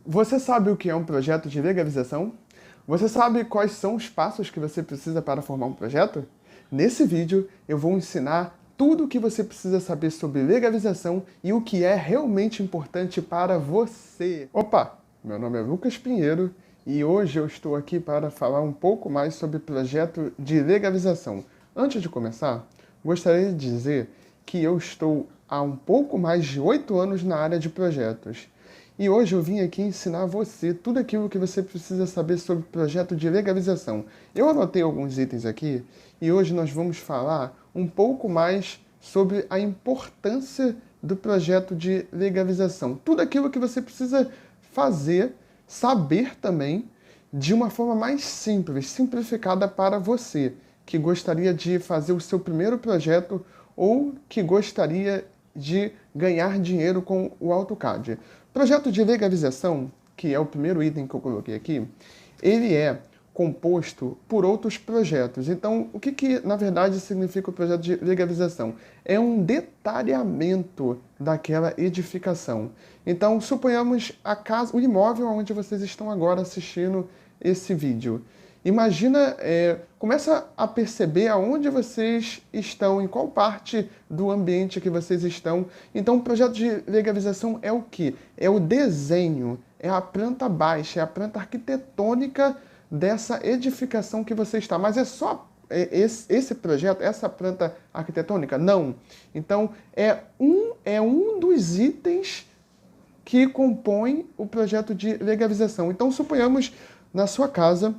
Você sabe o que é um projeto de legalização? Você sabe quais são os passos que você precisa para formar um projeto? Nesse vídeo eu vou ensinar tudo o que você precisa saber sobre legalização e o que é realmente importante para você. Opa! Meu nome é Lucas Pinheiro e hoje eu estou aqui para falar um pouco mais sobre projeto de legalização. Antes de começar, gostaria de dizer que eu estou há um pouco mais de 8 anos na área de projetos. E hoje eu vim aqui ensinar você tudo aquilo que você precisa saber sobre o projeto de legalização. Eu anotei alguns itens aqui e hoje nós vamos falar um pouco mais sobre a importância do projeto de legalização. Tudo aquilo que você precisa fazer, saber também, de uma forma mais simples, simplificada para você, que gostaria de fazer o seu primeiro projeto ou que gostaria de ganhar dinheiro com o AutoCAD. Projeto de legalização, que é o primeiro item que eu coloquei aqui, ele é composto por outros projetos. Então, o que na verdade significa o projeto de legalização? É um detalhamento daquela edificação. Então, suponhamos a casa, o imóvel onde vocês estão agora assistindo esse vídeo. Imagina, começa a perceber aonde vocês estão, em qual parte do ambiente que vocês estão. Então, o projeto de legalização é o quê? É o desenho, é a planta baixa, é a planta arquitetônica dessa edificação que você está. Mas é só esse projeto, essa planta arquitetônica? Não. Então, é um dos itens que compõe o projeto de legalização. Então, suponhamos na sua casa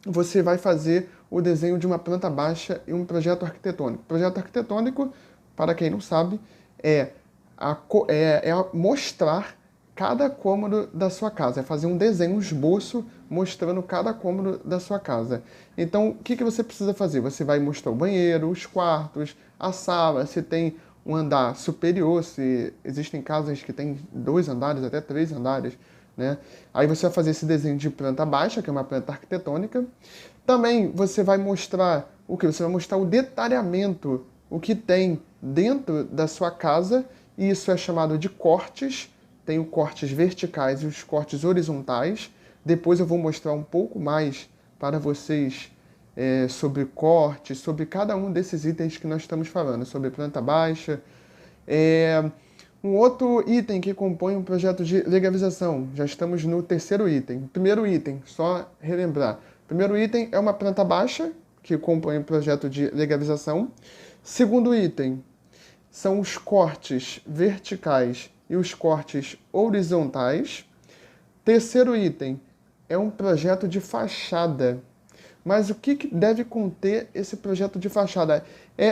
você vai fazer o desenho de uma planta baixa e um projeto arquitetônico. Projeto arquitetônico, para quem não sabe, é mostrar cada cômodo da sua casa, é fazer um desenho, um esboço mostrando cada cômodo da sua casa. Então, o que você precisa fazer? Você vai mostrar o banheiro, os quartos, a sala, se tem um andar superior, se existem casas que têm 2 andares, até 3 andares, né? Aí você vai fazer esse desenho de planta baixa, que é uma planta arquitetônica. Também você vai mostrar o que? Você vai mostrar o detalhamento, o que tem dentro da sua casa, e isso é chamado de cortes. Tem os cortes verticais e os cortes horizontais. Depois eu vou mostrar um pouco mais para vocês sobre cortes, sobre cada um desses itens que nós estamos falando, sobre planta baixa. Um outro item que compõe um projeto de legalização, já estamos no terceiro item. Primeiro item, só relembrar. Primeiro item é uma planta baixa, que compõe o projeto de legalização. Segundo item, são os cortes verticais e os cortes horizontais. Terceiro item é um projeto de fachada. Mas o que deve conter esse projeto de fachada?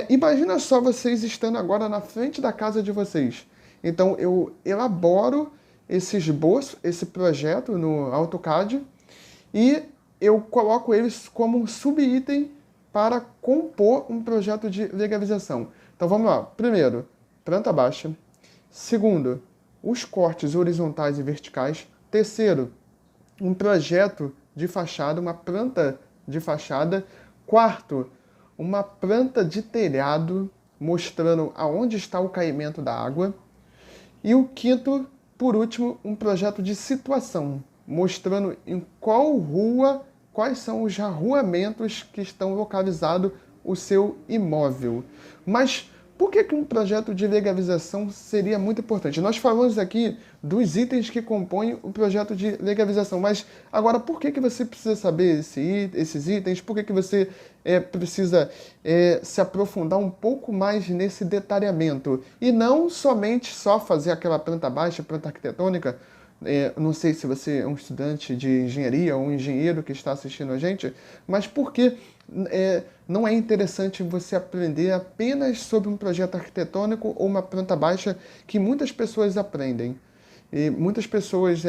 Imagina só vocês estando agora na frente da casa de vocês. Então eu elaboro esse esboço, esse projeto no AutoCAD e eu coloco eles como um subitem para compor um projeto de legalização. Então vamos lá. Primeiro, planta baixa. Segundo, os cortes horizontais e verticais. Terceiro, um projeto de fachada, uma planta de fachada. Quarto, uma planta de telhado mostrando aonde está o caimento da água. E o quinto, por último, um projeto de situação, mostrando em qual rua, quais são os arruamentos que estão localizados o seu imóvel. Mas por que um projeto de legalização seria muito importante? Nós falamos aqui dos itens que compõem o projeto de legalização, mas agora por que você precisa saber esses itens? Por que você precisa se aprofundar um pouco mais nesse detalhamento? E não somente só fazer aquela planta baixa, planta arquitetônica. Não sei se você é um estudante de engenharia ou um engenheiro que está assistindo a gente, mas por que não é interessante você aprender apenas sobre um projeto arquitetônico ou uma planta baixa que muitas pessoas aprendem? E muitas pessoas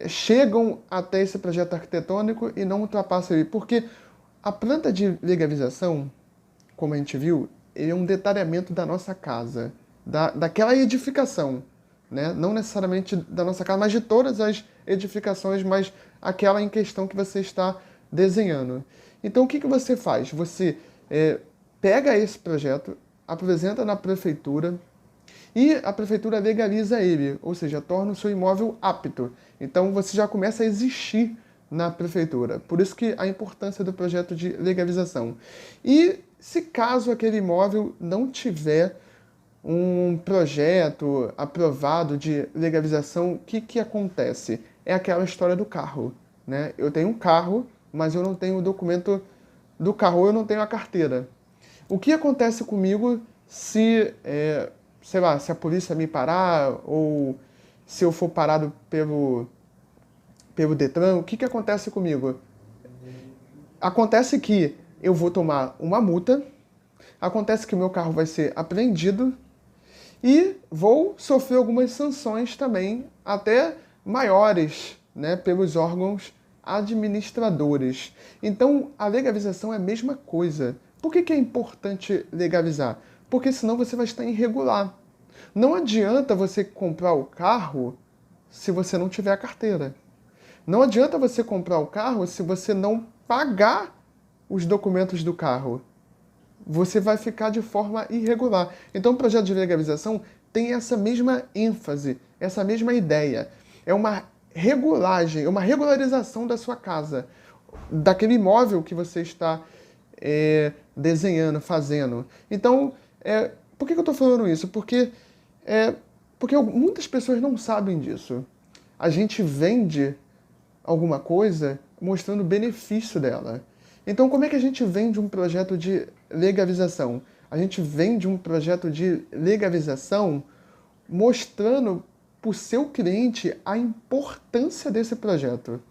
chegam até esse projeto arquitetônico e não ultrapassam ele, porque a planta de legalização, como a gente viu, ele é um detalhamento da nossa casa, daquela edificação. Né? Não necessariamente da nossa casa, mas de todas as edificações, mas aquela em questão que você está desenhando. Então, o que você faz? Você pega esse projeto, apresenta na prefeitura E a prefeitura legaliza ele, ou seja, torna o seu imóvel apto. Então você já começa a existir na prefeitura. Por isso que a importância do projeto de legalização. E se caso aquele imóvel não tiver um projeto aprovado de legalização, o que acontece? É aquela história do carro, né? Eu tenho um carro, mas eu não tenho o documento do carro, ou eu não tenho a carteira. O que acontece comigo se, sei lá, se a polícia me parar, ou se eu for parado pelo Detran, o que acontece comigo? Acontece que eu vou tomar uma multa, acontece que o meu carro vai ser apreendido, e vou sofrer algumas sanções também, até maiores, né, pelos órgãos administradores. Então, a legalização é a mesma coisa. Por que é importante legalizar? Porque senão você vai estar irregular. Não adianta você comprar o carro se você não tiver a carteira. Não adianta você comprar o carro se você não pagar os documentos do carro. Você vai ficar de forma irregular. Então, o projeto de legalização tem essa mesma ênfase, essa mesma ideia. É uma regulagem, uma regularização da sua casa, daquele imóvel que você está desenhando, fazendo. Então, por que eu estou falando isso? Porque muitas pessoas não sabem disso. A gente vende alguma coisa mostrando o benefício dela. Então, como é que a gente vende um projeto de legalização? A gente vende um projeto de legalização mostrando para o seu cliente a importância desse projeto.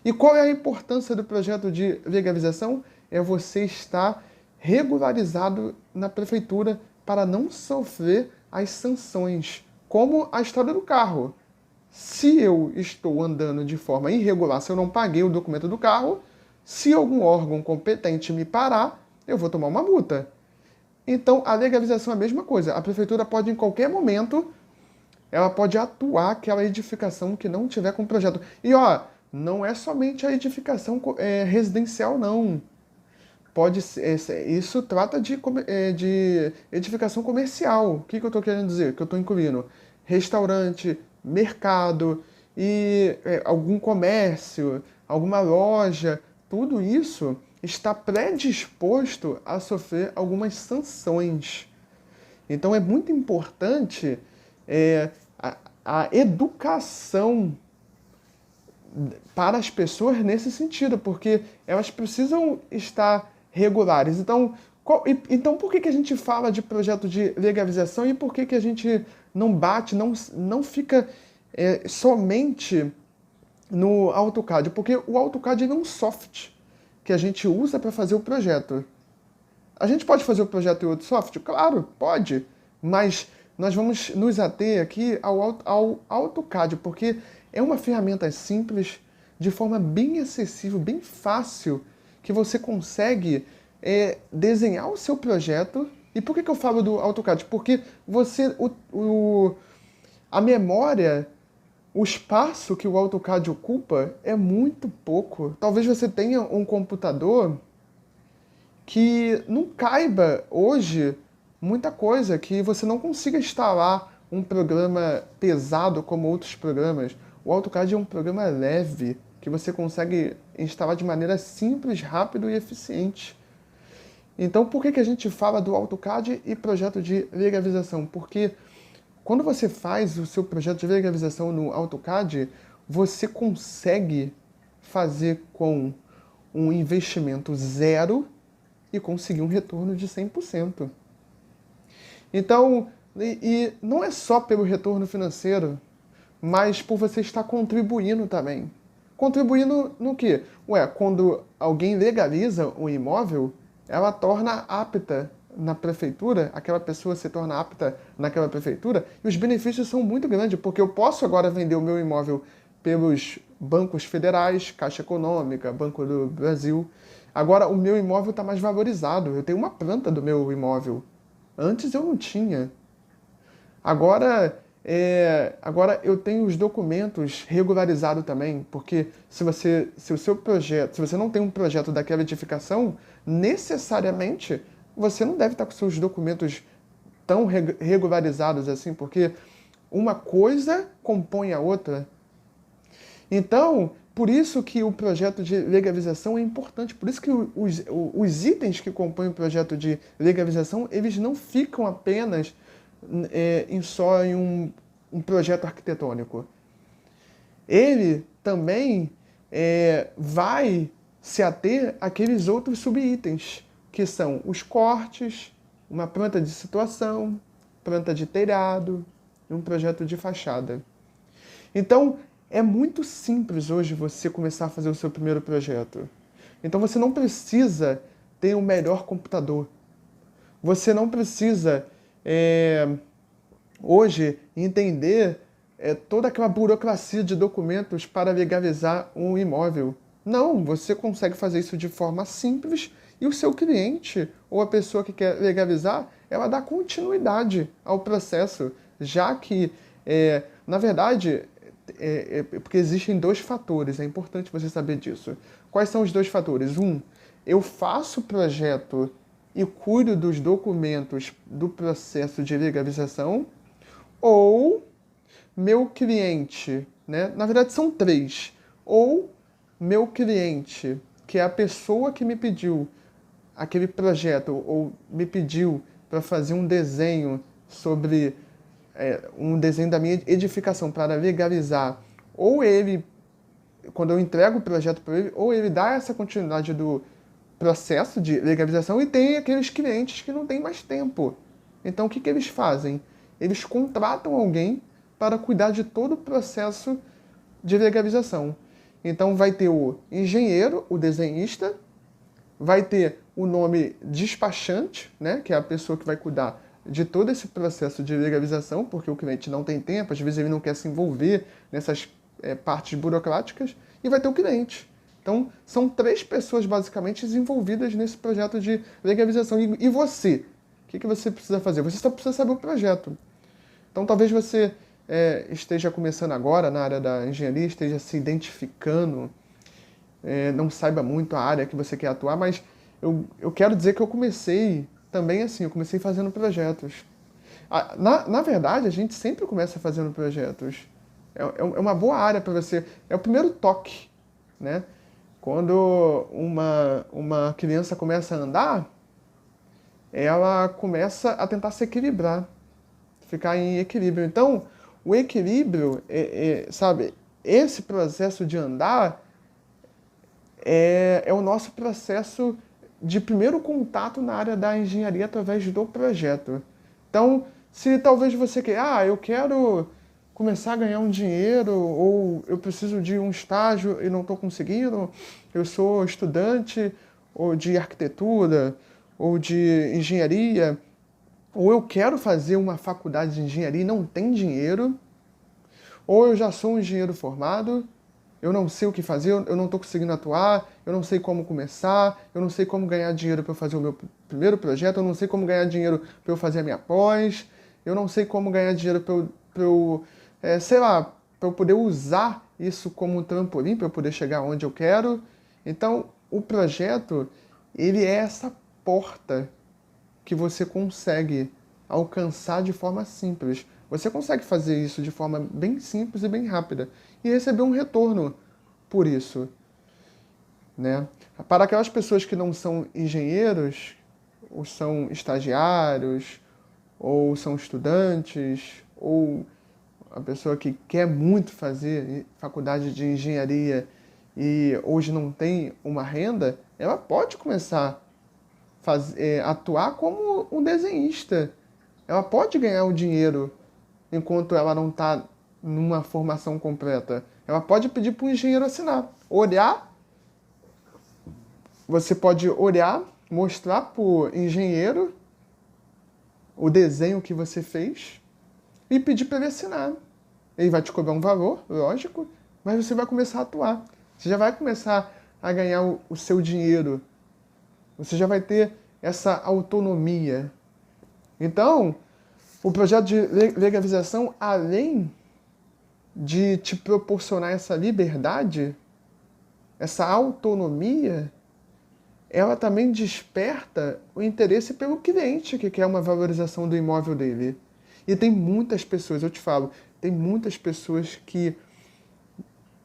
E qual é a importância do projeto de legalização? É você estar regularizado na prefeitura para não sofrer as sanções, como a história do carro. Se eu estou andando de forma irregular, se eu não paguei o documento do carro, se algum órgão competente me parar, eu vou tomar uma multa. Então, a legalização é a mesma coisa. A prefeitura pode, em qualquer momento, ela pode atuar aquela edificação que não tiver com projeto. E, não é somente a edificação residencial, não. Pode ser, isso trata de edificação comercial. O que eu estou querendo dizer? Que eu estou incluindo restaurante, mercado e algum comércio, alguma loja. Tudo isso está predisposto a sofrer algumas sanções. Então é muito importante a educação para as pessoas nesse sentido, porque elas precisam estar regulares. Então, por que a gente fala de projeto de legalização e por que a gente não bate, não fica somente no AutoCAD? Porque o AutoCAD é um software que a gente usa para fazer o projeto. A gente pode fazer o projeto em outro software? Claro, pode. Mas nós vamos nos ater aqui ao AutoCAD, porque é uma ferramenta simples, de forma bem acessível, bem fácil, que você consegue desenhar o seu projeto. E por que eu falo do AutoCAD? Porque a memória, o espaço que o AutoCAD ocupa é muito pouco. Talvez você tenha um computador que não caiba hoje muita coisa, que você não consiga instalar um programa pesado como outros programas. O AutoCAD é um programa leve, que você consegue instalar de maneira simples, rápida e eficiente. Então, por que a gente fala do AutoCAD e projeto de legalização? Porque quando você faz o seu projeto de legalização no AutoCAD, você consegue fazer com um investimento zero e conseguir um retorno de 100%. Então, e não é só pelo retorno financeiro, mas por você estar contribuindo também. Contribuindo no quê? Quando alguém legaliza um imóvel, ela torna apta na prefeitura, aquela pessoa se torna apta naquela prefeitura, e os benefícios são muito grandes, porque eu posso agora vender o meu imóvel pelos bancos federais, Caixa Econômica, Banco do Brasil. Agora o meu imóvel está mais valorizado, eu tenho uma planta do meu imóvel. Antes eu não tinha. Agora eu tenho os documentos regularizados também, porque se você não tem um projeto daquela edificação, necessariamente você não deve estar com seus documentos tão regularizados assim, porque uma coisa compõe a outra. Então, por isso que o projeto de legalização é importante, por isso que os itens que compõem o projeto de legalização, eles não ficam apenas só em um projeto arquitetônico. Ele também vai se ater àqueles outros subitens, que são os cortes, uma planta de situação, planta de telhado e um projeto de fachada. Então, é muito simples hoje você começar a fazer o seu primeiro projeto. Então, você não precisa ter o melhor computador. Você não precisa, hoje, entender toda aquela burocracia de documentos para legalizar um imóvel. Não, você consegue fazer isso de forma simples e o seu cliente ou a pessoa que quer legalizar, ela dá continuidade ao processo, já que, na verdade, porque existem dois fatores, é importante você saber disso. Quais são os dois fatores? Eu faço o projeto e cuido dos documentos do processo de legalização, ou meu cliente, né? Na verdade são três. Ou meu cliente, que é a pessoa que me pediu aquele projeto, ou me pediu para fazer um desenho sobre um desenho da minha edificação para legalizar, ou ele, quando eu entrego o projeto para ele, ou ele dá essa continuidade do processo de legalização, e tem aqueles clientes que não têm mais tempo. Então o que eles fazem? Eles contratam alguém para cuidar de todo o processo de legalização. Então vai ter o engenheiro, o desenhista, vai ter o nome despachante, né, que é a pessoa que vai cuidar de todo esse processo de legalização, porque o cliente não tem tempo, às vezes ele não quer se envolver nessas partes burocráticas, e vai ter o cliente. Então, são três pessoas basicamente envolvidas nesse projeto de legalização. E você? O que você precisa fazer? Você só precisa saber o projeto. Então, talvez você esteja começando agora na área da engenharia, esteja se identificando, não saiba muito a área que você quer atuar, mas eu quero dizer que eu comecei também assim, eu comecei fazendo projetos. Na verdade, a gente sempre começa fazendo projetos. É uma boa área para você. É o primeiro toque, né? Quando uma criança começa a andar, ela começa a tentar se equilibrar, ficar em equilíbrio. Então, o equilíbrio, sabe, esse processo de andar é o nosso processo de primeiro contato na área da engenharia através do projeto. Então, se talvez você queira, eu quero começar a ganhar um dinheiro, ou eu preciso de um estágio e não estou conseguindo, eu sou estudante ou de arquitetura ou de engenharia, ou eu quero fazer uma faculdade de engenharia e não tem dinheiro, ou eu já sou um engenheiro formado, eu não sei o que fazer, eu não estou conseguindo atuar, eu não sei como começar, eu não sei como ganhar dinheiro para eu fazer o meu primeiro projeto, eu não sei como ganhar dinheiro para eu fazer a minha pós, eu não sei como ganhar dinheiro para eu poder usar isso como um trampolim, para eu poder chegar onde eu quero. Então, o projeto, ele é essa porta que você consegue alcançar de forma simples. Você consegue fazer isso de forma bem simples e bem rápida e receber um retorno por isso, né? Para aquelas pessoas que não são engenheiros, ou são estagiários, ou são estudantes, ou a pessoa que quer muito fazer faculdade de engenharia e hoje não tem uma renda, ela pode começar a atuar como um desenhista. Ela pode ganhar o dinheiro enquanto ela não está numa formação completa. Ela pode pedir para o engenheiro assinar. Olhar, você pode olhar, mostrar para o engenheiro o desenho que você fez e pedir para ele assinar. Ele vai te cobrar um valor, lógico, mas você vai começar a atuar. Você já vai começar a ganhar o seu dinheiro. Você já vai ter essa autonomia. Então, o projeto de legalização, além de te proporcionar essa liberdade, essa autonomia, ela também desperta o interesse pelo cliente que quer uma valorização do imóvel dele. E tem muitas pessoas, eu te falo, tem muitas pessoas que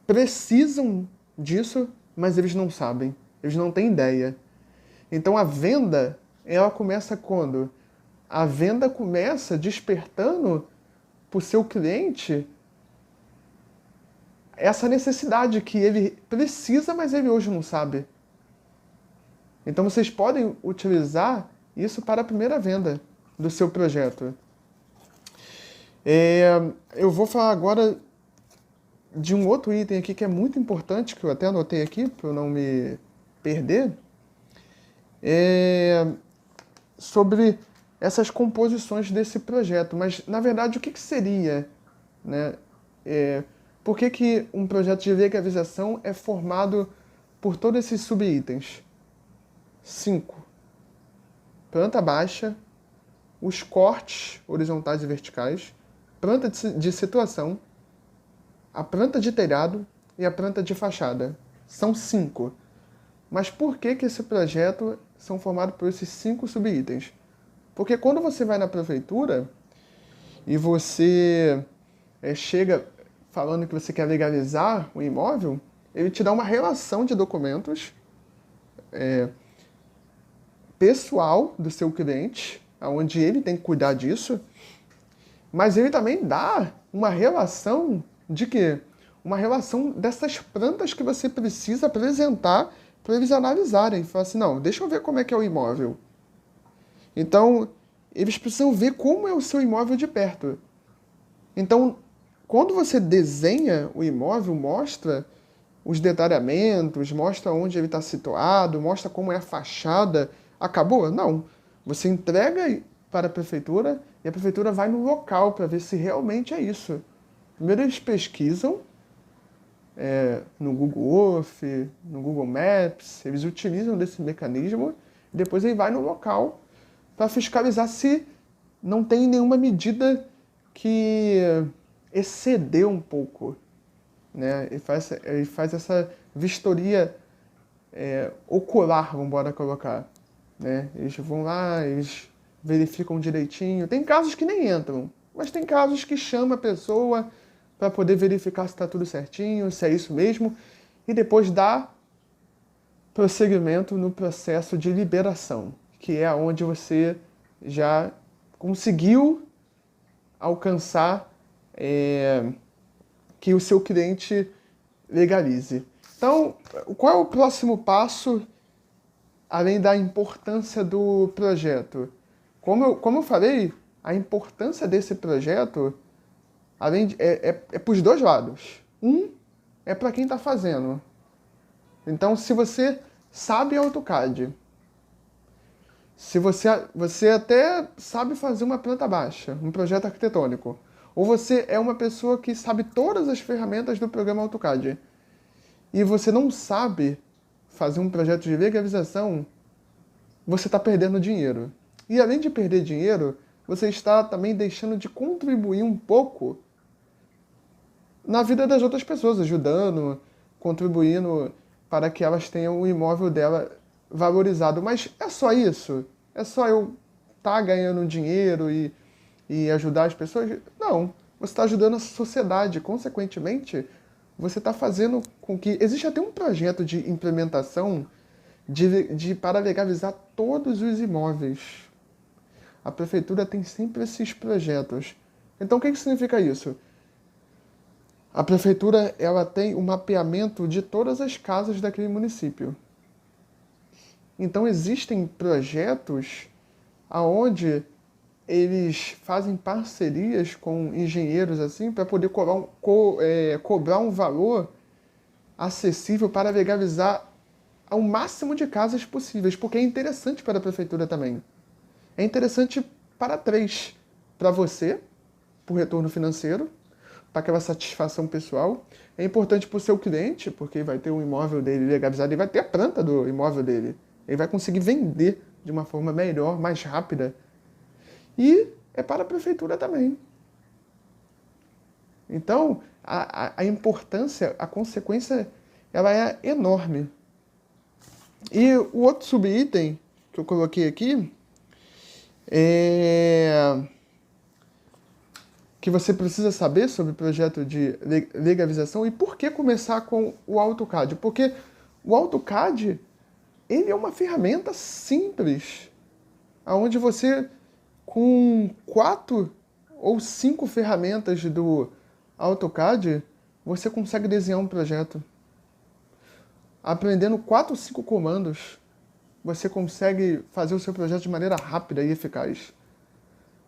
precisam disso, mas eles não sabem, eles não têm ideia. Então a venda, ela começa quando? A venda começa despertando para o seu cliente essa necessidade que ele precisa, mas ele hoje não sabe. Então vocês podem utilizar isso para a primeira venda do seu projeto. Eu vou falar agora de um outro item aqui que é muito importante, que eu até anotei aqui para eu não me perder, sobre essas composições desse projeto. Mas, na verdade, o que seria, né? Por que um projeto de legalização é formado por todos esses subitens? 5. Planta baixa, os cortes horizontais e verticais, planta de situação, a planta de telhado e a planta de fachada. São 5. Mas por que esse projeto são formados por esses 5 subitens? Porque quando você vai na prefeitura e você chega falando que você quer legalizar o imóvel, ele te dá uma relação de documentos pessoal do seu cliente, onde ele tem que cuidar disso, mas ele também dá uma relação de quê? Uma relação dessas plantas que você precisa apresentar para eles analisarem. Falar assim, não, deixa eu ver como é que é o imóvel. Então, eles precisam ver como é o seu imóvel de perto. Então, quando você desenha o imóvel, mostra os detalhamentos, mostra onde ele está situado, mostra como é a fachada, acabou? Não. Você entrega para a prefeitura e a prefeitura vai no local para ver se realmente é isso. Primeiro eles pesquisam no Google Earth, no Google Maps, eles utilizam desse mecanismo e depois ele vai no local para fiscalizar se não tem nenhuma medida que excedeu um pouco, né? Ele faz essa vistoria ocular, vamos embora colocar, né? Eles vão lá, eles verificam direitinho. Tem casos que nem entram, mas tem casos que chama a pessoa para poder verificar se está tudo certinho, se é isso mesmo, e depois dá prosseguimento no processo de liberação, que é onde você já conseguiu alcançar que o seu cliente legalize. Então, qual é o próximo passo, além da importância do projeto? Como eu falei, a importância desse projeto para os dois lados. É para quem está fazendo. Então, se você sabe AutoCAD, se você até sabe fazer uma planta baixa, um projeto arquitetônico, ou você é uma pessoa que sabe todas as ferramentas do programa AutoCAD, e você não sabe fazer um projeto de legalização, você está perdendo dinheiro. E além de perder dinheiro, você está também deixando de contribuir um pouco na vida das outras pessoas, ajudando, contribuindo para que elas tenham o imóvel dela valorizado. Mas é só isso? É só eu estar ganhando dinheiro e ajudar as pessoas? Não. Você está ajudando a sociedade. Consequentemente, você está fazendo com que... Existe até um projeto de implementação para legalizar todos os imóveis. A prefeitura tem sempre esses projetos. Então, o que significa isso? A prefeitura ela tem um mapeamento de todas as casas daquele município. Então existem projetos aonde eles fazem parcerias com engenheiros assim para poder cobrar um valor acessível para legalizar ao máximo de casas possíveis, porque é interessante para a prefeitura também. É interessante para 3, para você, por retorno financeiro, para aquela satisfação pessoal. É importante para o seu cliente, porque vai ter o imóvel dele legalizado e vai ter a planta do imóvel dele. Ele vai conseguir vender de uma forma melhor, mais rápida. E é para a prefeitura também. Então, a importância, a consequência, ela é enorme. E o outro subitem que eu coloquei aqui é que você precisa saber sobre o projeto de legalização e por que começar com o AutoCAD. Porque o AutoCAD, ele é uma ferramenta simples, onde você, com 4 ou 5 ferramentas do AutoCAD, você consegue desenhar um projeto. Aprendendo 4 ou 5 comandos, você consegue fazer o seu projeto de maneira rápida e eficaz.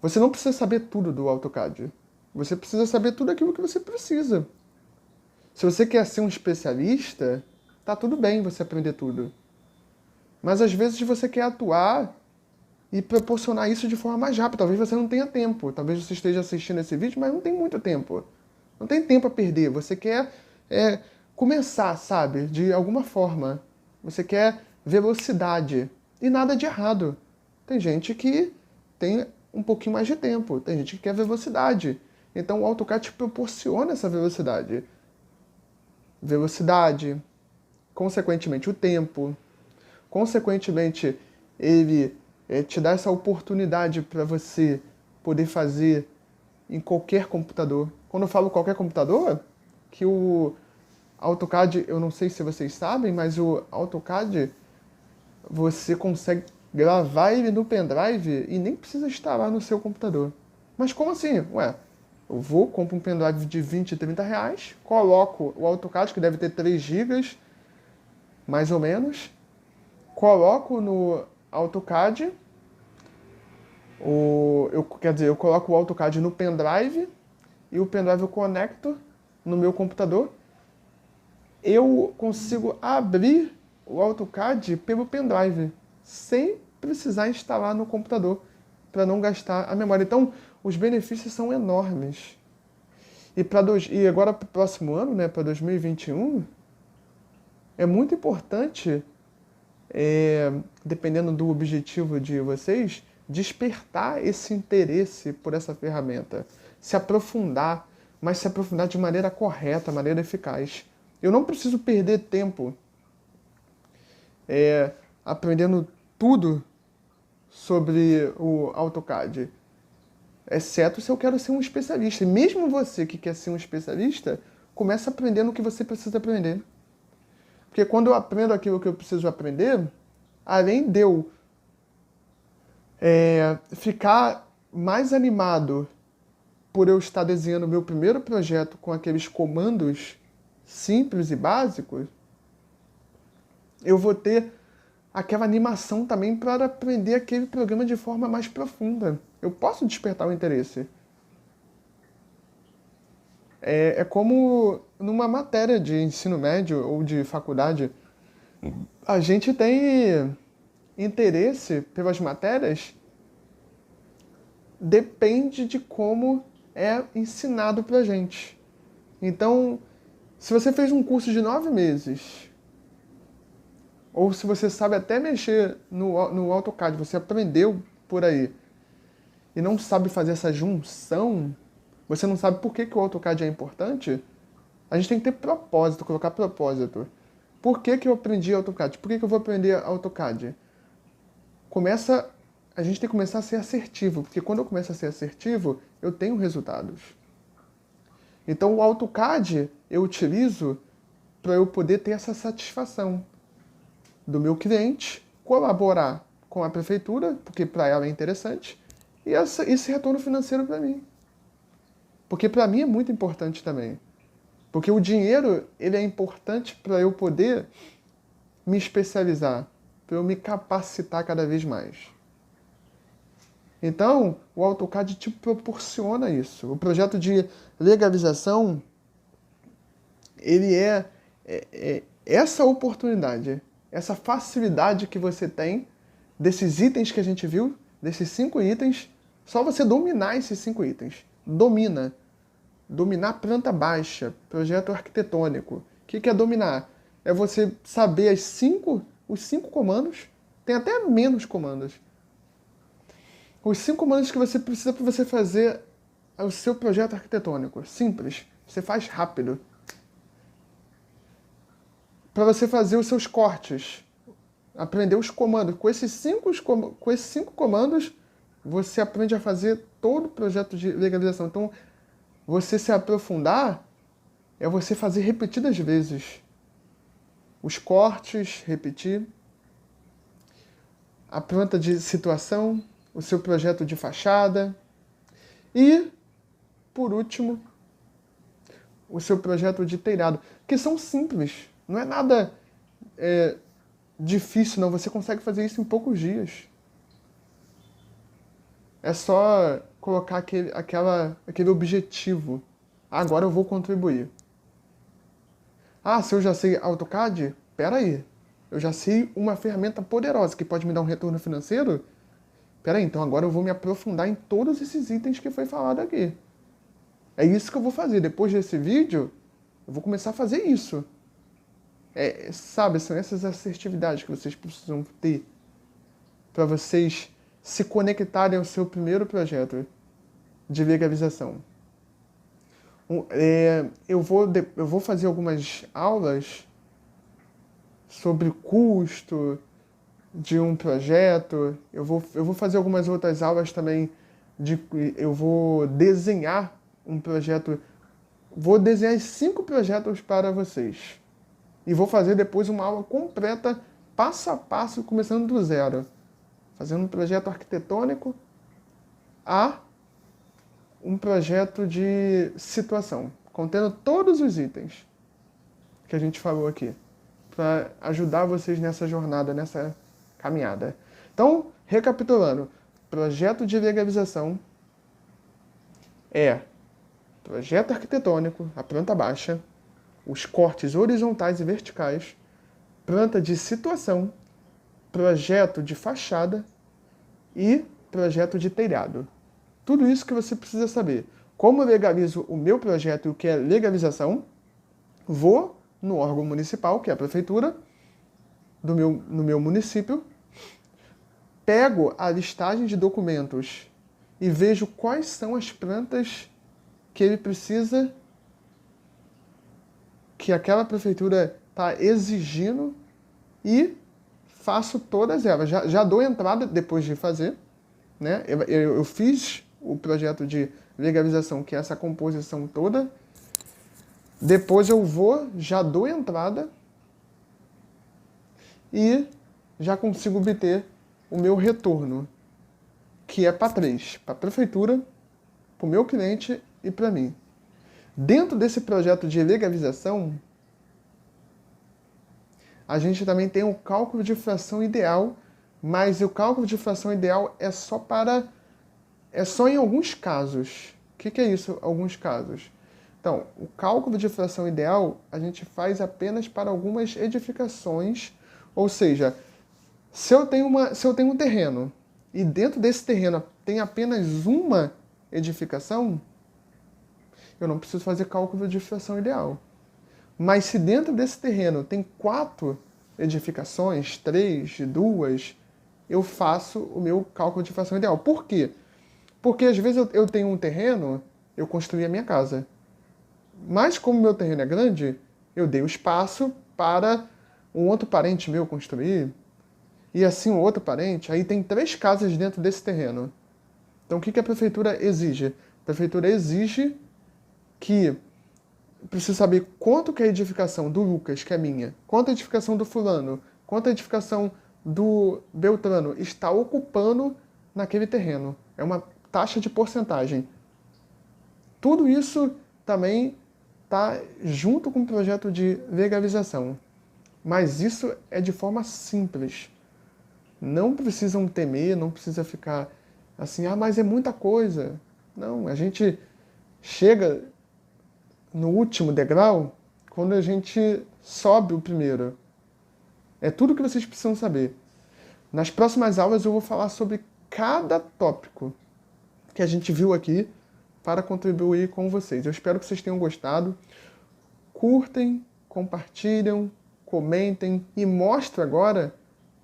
Você não precisa saber tudo do AutoCAD. Você precisa saber tudo aquilo que você precisa. Se você quer ser um especialista, tá tudo bem você aprender tudo. Mas às vezes você quer atuar e proporcionar isso de forma mais rápida. Talvez você não tenha tempo. Talvez você esteja assistindo esse vídeo, mas não tem muito tempo. Não tem tempo a perder. Você quer começar, sabe? De alguma forma. Você quer velocidade. E nada de errado. Tem gente que tem um pouquinho mais de tempo. Tem gente que quer velocidade. Então o AutoCAD te proporciona essa velocidade. Velocidade, consequentemente o tempo, consequentemente ele te dá essa oportunidade para você poder fazer em qualquer computador. Quando eu falo qualquer computador, que o AutoCAD, eu não sei se vocês sabem, mas o AutoCAD você consegue gravar ele no pendrive e nem precisa instalar no seu computador. Mas como assim? Ué, eu vou, compro um pendrive de 20, 30 reais, coloco o AutoCAD, que deve ter 3 GB, mais ou menos, coloco no AutoCAD, eu coloco o AutoCAD no pendrive, e o pendrive eu conecto no meu computador. Eu consigo abrir o AutoCAD pelo pendrive, sem precisar instalar no computador, para não gastar a memória. Então, os benefícios são enormes. E agora para o próximo ano, né, para 2021, é muito importante, dependendo do objetivo de vocês, despertar esse interesse por essa ferramenta. Se aprofundar, mas se aprofundar de maneira correta, maneira eficaz. Eu não preciso perder tempo aprendendo tudo sobre o AutoCAD. Exceto se eu quero ser um especialista. E mesmo você que quer ser um especialista, começa aprendendo o que você precisa aprender. Porque quando eu aprendo aquilo que eu preciso aprender, além de eu ficar mais animado por eu estar desenhando meu primeiro projeto com aqueles comandos simples e básicos, eu vou ter aquela animação também para aprender aquele programa de forma mais profunda. Eu posso despertar o interesse. É como numa matéria de ensino médio ou de faculdade, a gente tem interesse pelas matérias, depende de como é ensinado pra gente. Então, se você fez um curso de 9 meses, ou se você sabe até mexer no AutoCAD, você aprendeu por aí, e não sabe fazer essa junção, você não sabe por que o AutoCAD é importante, a gente tem que ter propósito, colocar propósito. Por que eu aprendi AutoCAD? Por que eu vou aprender AutoCAD? A gente tem que começar a ser assertivo, porque quando eu começo a ser assertivo, eu tenho resultados. Então o AutoCAD eu utilizo para eu poder ter essa satisfação do meu cliente, colaborar com a prefeitura, porque para ela é interessante, e esse retorno financeiro para mim. Porque para mim é muito importante também. Porque o dinheiro ele é importante para eu poder me especializar, para eu me capacitar cada vez mais. Então, o AutoCAD te proporciona isso. O projeto de legalização, ele é essa oportunidade, essa facilidade que você tem desses itens que a gente viu, desses 5 itens, só você dominar esses 5 itens. Dominar planta baixa, projeto arquitetônico. O que é dominar? É você saber os 5 comandos, tem até menos comandos. Os 5 comandos que você precisa para você fazer o seu projeto arquitetônico. Simples. Você faz rápido. Para você fazer os seus cortes. aprender os comandos. Com esses cinco comandos, você aprende a fazer todo o projeto de legalização. Então, você se aprofundar é você fazer repetidas vezes. Os cortes, repetir. A planta de situação, o seu projeto de fachada. E, por último, o seu projeto de telhado. Que são simples. Não é nada difícil, não. Você consegue fazer isso em poucos dias. É só colocar aquele objetivo. Agora eu vou contribuir. Ah, se eu já sei AutoCAD? Pera aí. Eu já sei uma ferramenta poderosa que pode me dar um retorno financeiro? Pera aí, então agora eu vou me aprofundar em todos esses itens que foi falado aqui. É isso que eu vou fazer. Depois desse vídeo, eu vou começar a fazer isso. Sabe, são essas assertividades que vocês precisam ter para vocês se conectarem ao seu primeiro projeto de legalização. Eu vou fazer algumas aulas sobre custo de um projeto. Eu vou fazer algumas outras aulas também. Eu vou desenhar um projeto. Vou desenhar 5 projetos para vocês. E vou fazer depois uma aula completa, passo a passo, começando do zero. Fazendo um projeto arquitetônico a um projeto de situação, contendo todos os itens que a gente falou aqui, para ajudar vocês nessa jornada, nessa caminhada. Então, recapitulando, projeto de legalização é projeto arquitetônico, a planta baixa, os cortes horizontais e verticais, planta de situação, projeto de fachada e projeto de telhado. Tudo isso que você precisa saber. Como eu legalizo o meu projeto e o que é legalização, vou no órgão municipal, que é a prefeitura, no meu município, pego a listagem de documentos e vejo quais são as plantas que ele precisa, que aquela prefeitura está exigindo, e faço todas elas. Já dou entrada depois de fazer, né? Eu fiz o projeto de legalização, que é essa composição toda. Depois eu já dou entrada e já consigo obter o meu retorno, que é para 3, para a prefeitura, para o meu cliente e para mim. Dentro desse projeto de legalização, a gente também tem o cálculo de fração ideal, mas o cálculo de fração ideal é só em alguns casos. O que é isso, alguns casos? Então, o cálculo de fração ideal a gente faz apenas para algumas edificações, ou seja, se eu tenho um terreno e dentro desse terreno tem apenas uma edificação, eu não preciso fazer cálculo de fração ideal. Mas se dentro desse terreno tem 4 edificações, 3, 2, eu faço o meu cálculo de fração ideal. Por quê? Porque às vezes eu tenho um terreno, eu construí a minha casa. Mas como meu terreno é grande, eu dei o espaço para um outro parente meu construir, e assim um outro parente. Aí tem 3 casas dentro desse terreno. Então o que a prefeitura exige? A prefeitura exige que preciso saber quanto que é a edificação do Lucas, que é minha, quanto a edificação do fulano, quanto a edificação do Beltrano está ocupando naquele terreno. É uma taxa de porcentagem. Tudo isso também está junto com o projeto de legalização. Mas isso é de forma simples. Não precisam temer, não precisa ficar assim, mas é muita coisa. Não, a gente chega no último degrau quando a gente sobe o primeiro. É tudo que vocês precisam saber. Nas próximas aulas eu vou falar sobre cada tópico que a gente viu aqui para contribuir com vocês. Eu espero que vocês tenham gostado. Curtem, compartilham, comentem e mostrem agora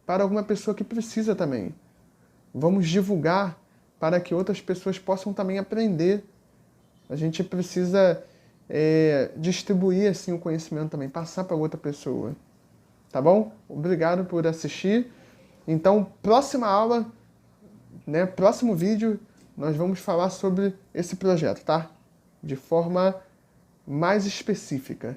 para alguma pessoa que precisa também. Vamos divulgar para que outras pessoas possam também aprender. A gente precisa distribuir assim o conhecimento também, passar para outra pessoa. tá bom? Obrigado por assistir. Então, próxima aula, né, próximo vídeo, nós vamos falar sobre esse projeto, tá? De forma mais específica.